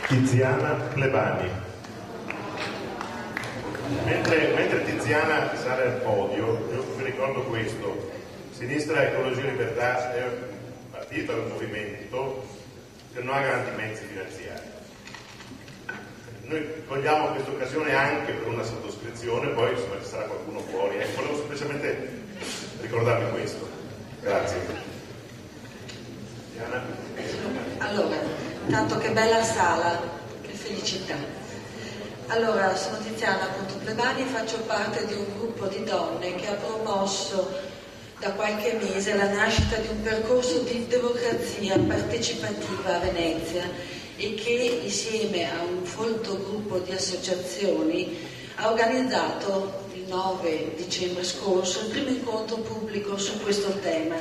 Tiziana Plebani. Mentre Tiziana sale al podio, io vi ricordo questo: Sinistra Ecologia e Libertà è un partito, è un movimento che non ha grandi mezzi finanziari. Noi cogliamo questa occasione anche per una sottoscrizione, poi insomma ci sarà qualcuno fuori. Volevo semplicemente ricordarvi questo. Grazie. Diana. Allora, tanto che bella sala, che felicità. Allora, sono Tiziana appunto Plebani e faccio parte di un gruppo di donne che ha promosso da qualche mese la nascita di un percorso di democrazia partecipativa a Venezia e che insieme a un folto gruppo di associazioni ha organizzato il 9 dicembre scorso il primo incontro pubblico su questo tema,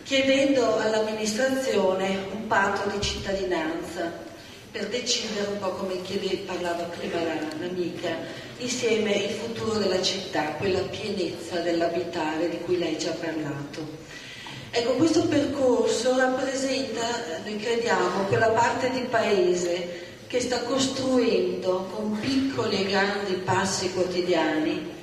chiedendo all'amministrazione un patto di cittadinanza per decidere un po' come parlava prima l'amica, insieme il futuro della città, quella pienezza dell'abitare di cui lei ci ha parlato. Ecco, questo percorso rappresenta, noi crediamo, quella parte di paese che sta costruendo con piccoli e grandi passi quotidiani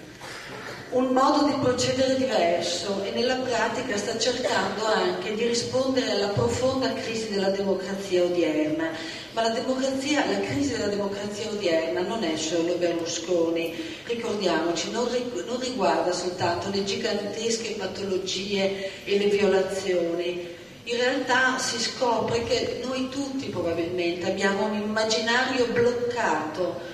un modo di procedere diverso e nella pratica sta cercando anche di rispondere alla profonda crisi della democrazia odierna. Ma la crisi della democrazia odierna non è solo Berlusconi, ricordiamoci, non riguarda soltanto le gigantesche patologie e le violazioni. In realtà si scopre che noi tutti probabilmente abbiamo un immaginario bloccato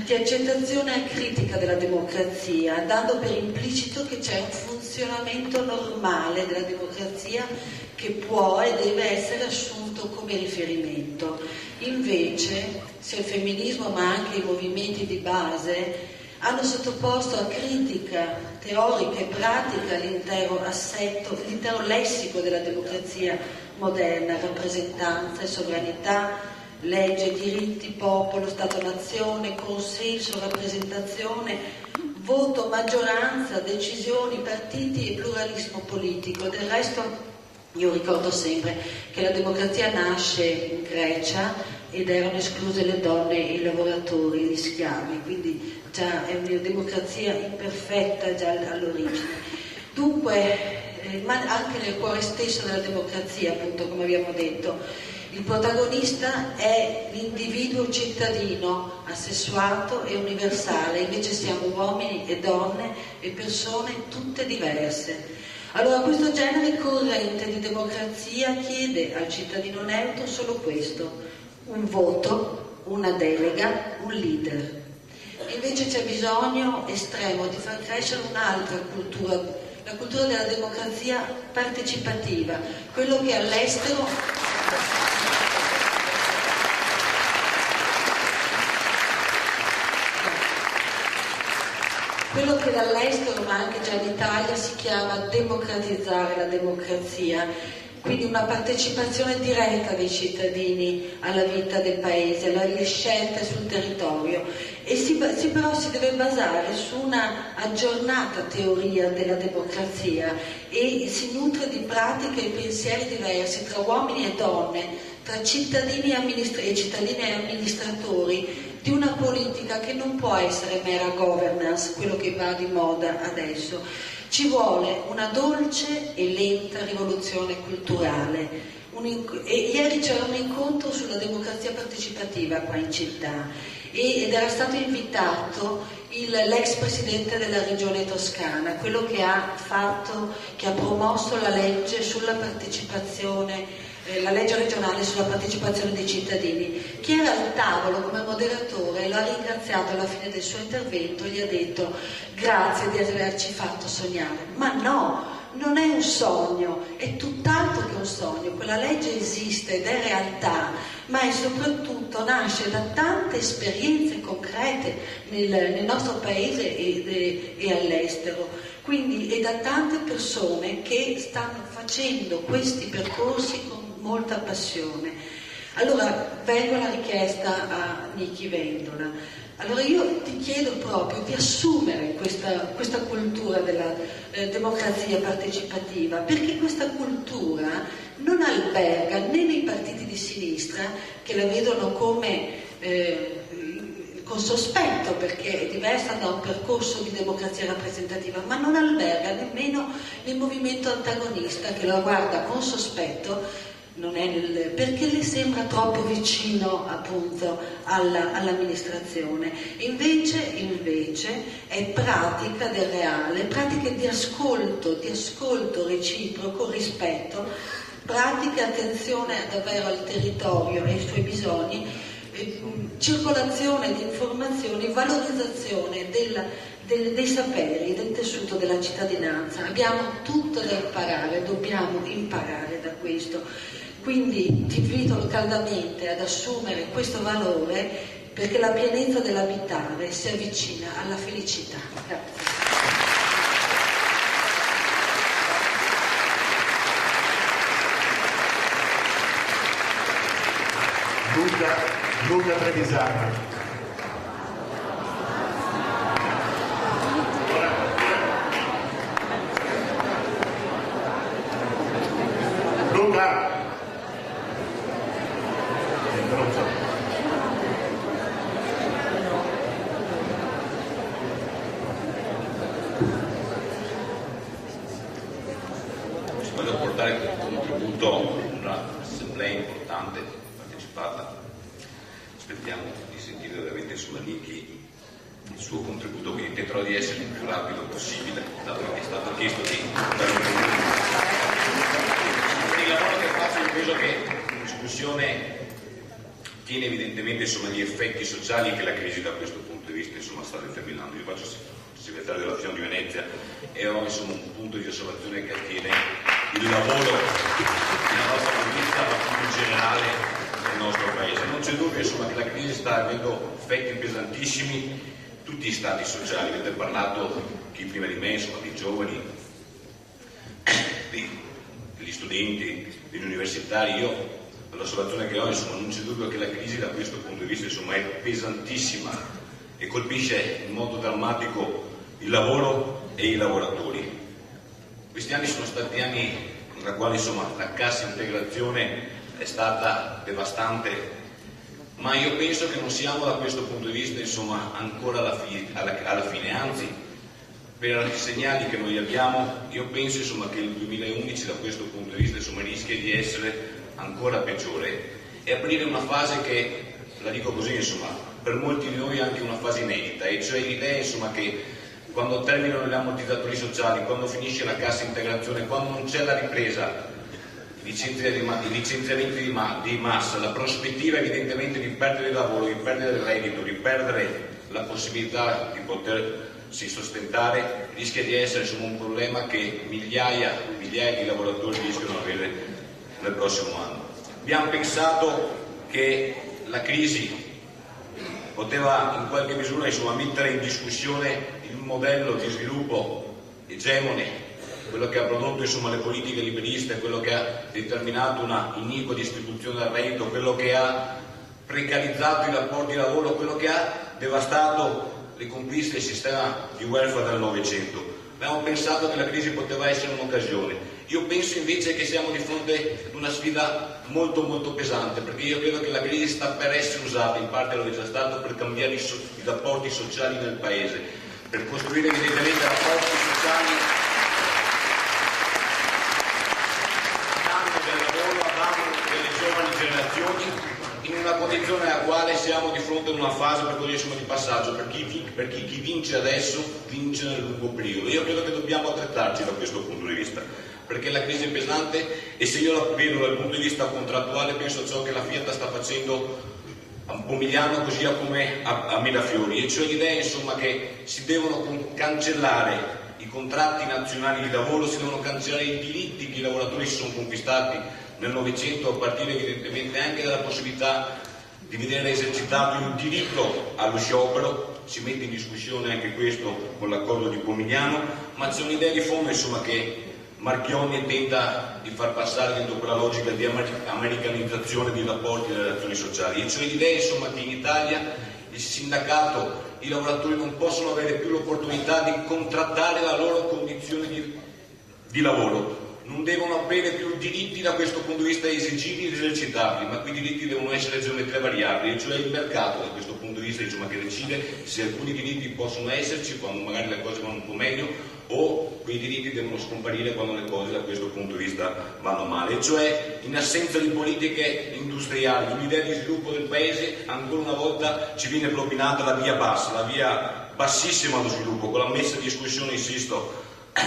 di accettazione acritica della democrazia, dando per implicito che c'è un funzionamento normale della democrazia che può e deve essere assunto come riferimento. Invece, sia il femminismo ma anche i movimenti di base hanno sottoposto a critica teorica e pratica l'intero assetto, l'intero lessico della democrazia moderna, rappresentanza e sovranità, legge, diritti, popolo, Stato-nazione, consenso, rappresentazione, voto, maggioranza, decisioni, partiti e pluralismo politico. Del resto io ricordo sempre che la democrazia nasce in Grecia ed erano escluse le donne e i lavoratori, gli schiavi, quindi già è una democrazia imperfetta già all'origine. Dunque, ma anche nel cuore stesso della democrazia, appunto, come abbiamo detto, il protagonista è l'individuo cittadino, assessuato e universale, invece siamo uomini e donne e persone tutte diverse. Allora questo genere corrente di democrazia chiede al cittadino neutro solo questo: un voto, una delega, un leader. E invece c'è bisogno estremo di far crescere un'altra cultura, la cultura della democrazia partecipativa, quello che all'estero quello che dall'estero ma anche già in Italia si chiama democratizzare la democrazia, quindi una partecipazione diretta dei cittadini alla vita del paese, alle scelte sul territorio, e però si deve basare su una aggiornata teoria della democrazia e si nutre di pratiche e pensieri diversi tra uomini e donne, tra cittadini e amministratori, di una politica che non può essere mera governance, quello che va di moda adesso. Ci vuole una dolce e lenta rivoluzione culturale. E ieri c'era un incontro sulla democrazia partecipativa qua in città ed era stato invitato l'ex presidente della regione Toscana, quello che ha promosso la legge sulla partecipazione, la legge regionale sulla partecipazione dei cittadini, che era al tavolo come moderatore e l'ha ringraziato alla fine del suo intervento e gli ha detto: grazie di averci fatto sognare. Ma no, non è un sogno, è tutt'altro che un sogno. Quella legge esiste ed è realtà, ma è soprattutto nasce da tante esperienze concrete nel nostro paese e all'estero, quindi e da tante persone che stanno facendo questi percorsi con molta passione. Allora vengo alla richiesta a Nichi Vendola. Allora io ti chiedo proprio di assumere questa cultura della democrazia partecipativa, perché questa cultura non alberga né nei partiti di sinistra, che la vedono come con sospetto, perché è diversa da un percorso di democrazia rappresentativa, ma non alberga nemmeno nel movimento antagonista, che la guarda con sospetto, perché le sembra troppo vicino appunto all'amministrazione. Invece è pratica del reale, pratiche di ascolto reciproco, rispetto, pratiche attenzione davvero al territorio e ai suoi bisogni, circolazione di informazioni, valorizzazione dei saperi, del tessuto della cittadinanza. Abbiamo tutto da imparare, dobbiamo imparare da questo. Quindi ti invito caldamente ad assumere questo valore, perché la pienezza dell'abitare si avvicina alla felicità. Grazie. Luca Trevisano. Luca. Voglio portare un contributo a un'assemblea importante, partecipata. Aspettiamo di sentire veramente Niki il suo contributo, quindi tenterò di essere il più rapido possibile, dato che è stato chiesto di dare un contributo. Il lavoro che faccio, io penso che la discussione tiene evidentemente gli effetti sociali che la crisi da questo punto di vista sta determinando. Io faccio segretario dell'Azione di Venezia e ho un punto di osservazione che attiene il lavoro nella nostra politica, ma più in generale nel nostro paese. Non c'è dubbio che la crisi sta avendo effetti pesantissimi tutti gli stati sociali. Avete parlato chi prima di me, dei giovani, degli studenti, degli universitari. Io l'osservazione che ho, non c'è dubbio che la crisi da questo punto di vista è pesantissima e colpisce in modo drammatico il lavoro e i lavoratori. Questi anni sono stati anni nei quali la cassa integrazione è stata devastante, ma io penso che non siamo da questo punto di vista ancora alla fine, anzi per i segnali che noi abbiamo io penso che il 2011 da questo punto di vista rischia di essere ancora peggiore e aprire una fase che, la dico così, per molti di noi è anche una fase inedita, e cioè l'idea che quando terminano gli ammortizzatori sociali, quando finisce la cassa integrazione, quando non c'è la ripresa, i licenziamenti di massa, la prospettiva evidentemente di perdere il lavoro, di perdere il reddito, di perdere la possibilità di potersi sostentare, rischia di essere un problema che migliaia di lavoratori rischiano di avere nel prossimo anno. Abbiamo pensato che la crisi poteva in qualche misura mettere in discussione il modello di sviluppo egemone, quello che ha prodotto le politiche liberiste, quello che ha determinato una iniqua distribuzione del reddito, quello che ha precarizzato i rapporti di lavoro, quello che ha devastato le conquiste del sistema di welfare del Novecento. Abbiamo pensato che la crisi poteva essere un'occasione. Io penso invece che siamo di fronte ad una sfida molto molto pesante, perché io credo che la crisi sta per essere usata, in parte lo è già stato, per cambiare i rapporti sociali nel Paese, per costruire evidentemente rapporti sociali a danno del lavoro, a danno delle giovani generazioni, in una condizione nella quale siamo di fronte ad una fase, per così di passaggio, per chi vince adesso vince nel lungo periodo. Io credo che dobbiamo attrezzarci da questo punto di vista, perché la crisi è pesante, e se io la vedo dal punto di vista contrattuale penso a ciò che la Fiat sta facendo a Pomigliano, così come a Mirafiori, e cioè l'idea che si devono cancellare i contratti nazionali di lavoro, si devono cancellare i diritti che i lavoratori si sono conquistati nel Novecento, a partire evidentemente anche dalla possibilità di vedere esercitato il diritto allo sciopero. Si mette in discussione anche questo con l'accordo di Pomigliano, ma c'è un'idea di fondo che Marchionne tenta di far passare dentro quella logica di americanizzazione dei rapporti e delle relazioni sociali, e cioè l'idea che in Italia il sindacato, i lavoratori non possono avere più l'opportunità di contrattare la loro condizione di lavoro, non devono avere più diritti da questo punto di vista esigibili ed esercitabili, ma quei diritti devono essere geometria variabile, cioè il mercato da questo punto di vista che decide se alcuni diritti possono esserci quando magari le cose vanno un po' meglio, o quei diritti devono scomparire quando le cose da questo punto di vista vanno male, cioè in assenza di politiche industriali, di un'idea di sviluppo del paese, ancora una volta ci viene propinata la via bassa, la via bassissima allo sviluppo, con la messa in discussione, insisto,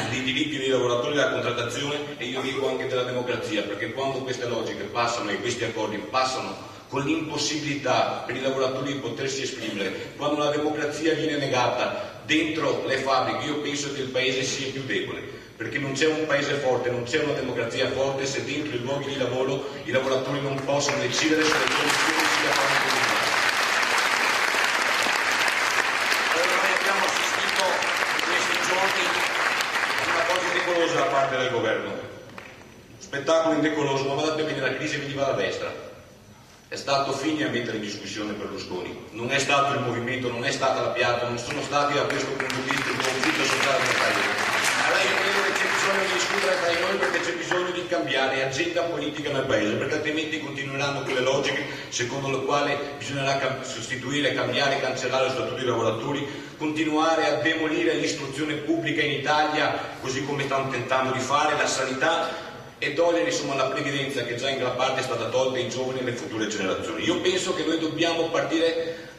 dei diritti dei lavoratori della contrattazione e io dico anche della democrazia, perché quando queste logiche passano e questi accordi passano con l'impossibilità per i lavoratori di potersi esprimere, quando la democrazia viene negata dentro le fabbriche, io penso che il paese sia più debole, perché non c'è un paese forte, non c'è una democrazia forte se dentro i luoghi di lavoro i lavoratori non possono decidere se le condizioni si fanno così. Allora noi abbiamo assistito in questi giorni a una cosa indecorosa da parte del governo, spettacolo indecoroso, ma guardate bene, la crisi veniva da destra. È stato Fini a mettere in discussione Berlusconi, non è stato il movimento, non è stata la piazza, non sono stati da questo punto di vista il conflitto sociale del paese. Allora io credo che c'è bisogno di discutere tra di noi, perché c'è bisogno di cambiare agenda politica nel paese, perché altrimenti continueranno quelle logiche secondo le quali bisognerà sostituire, cambiare, cancellare lo statuto dei lavoratori, continuare a demolire l'istruzione pubblica in Italia, così come stanno tentando di fare, la sanità, e togliere insomma la previdenza che già in gran parte è stata tolta ai giovani e alle future generazioni. Io penso che noi dobbiamo partire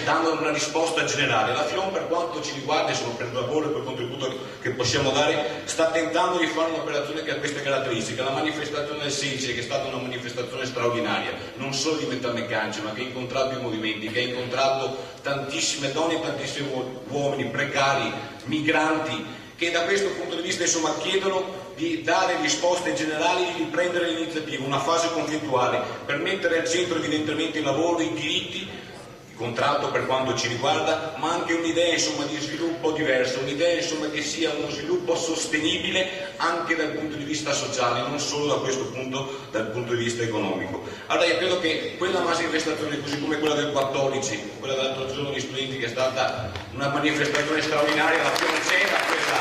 dando una risposta generale. La FIOM, per quanto ci riguarda, insomma, per il lavoro e per il contributo che possiamo dare, sta tentando di fare un'operazione che ha queste caratteristiche. La manifestazione del 16, che è stata una manifestazione straordinaria, non solo di metalmeccanici, ma che ha incontrato i movimenti, che ha incontrato tantissime donne e tantissimi uomini, precari, migranti, che da questo punto di vista insomma chiedono di dare risposte generali, di riprendere l'iniziativa, una fase conflittuale, per mettere al centro evidentemente il lavoro, i diritti, il contratto per quanto ci riguarda, ma anche un'idea insomma di sviluppo diversa, un'idea insomma che sia uno sviluppo sostenibile anche dal punto di vista sociale, non solo da questo punto, dal punto di vista economico. Allora io credo che quella manifestazione, così come quella del 14, quella dell'altro giorno di studenti, che è stata una manifestazione straordinaria, la Fioncella, quella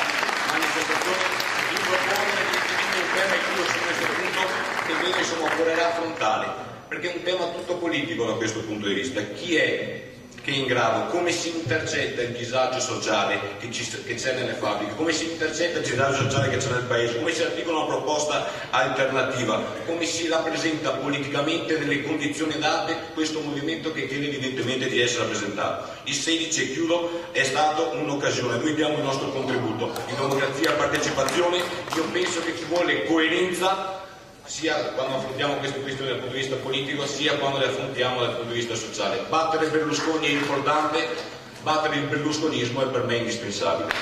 manifestazione di proporre evidentemente un tema, e chiudo su questo punto, che credo insomma occorrerà affrontare, perché è un tema tutto politico da questo punto di vista. Chi è che è in grado, come si intercetta il disagio sociale che c'è nelle fabbriche, come si intercetta il disagio sociale che c'è nel paese, come si articola una proposta alternativa, come si rappresenta politicamente nelle condizioni date questo movimento che chiede evidentemente di essere rappresentato. Il 16, e chiudo, è stato un'occasione, noi diamo il nostro contributo in democrazia, partecipazione. Io penso che ci vuole coerenza sia quando affrontiamo queste questioni dal punto di vista politico, sia quando le affrontiamo dal punto di vista sociale. Battere Berlusconi è importante, battere il berlusconismo è per me indispensabile.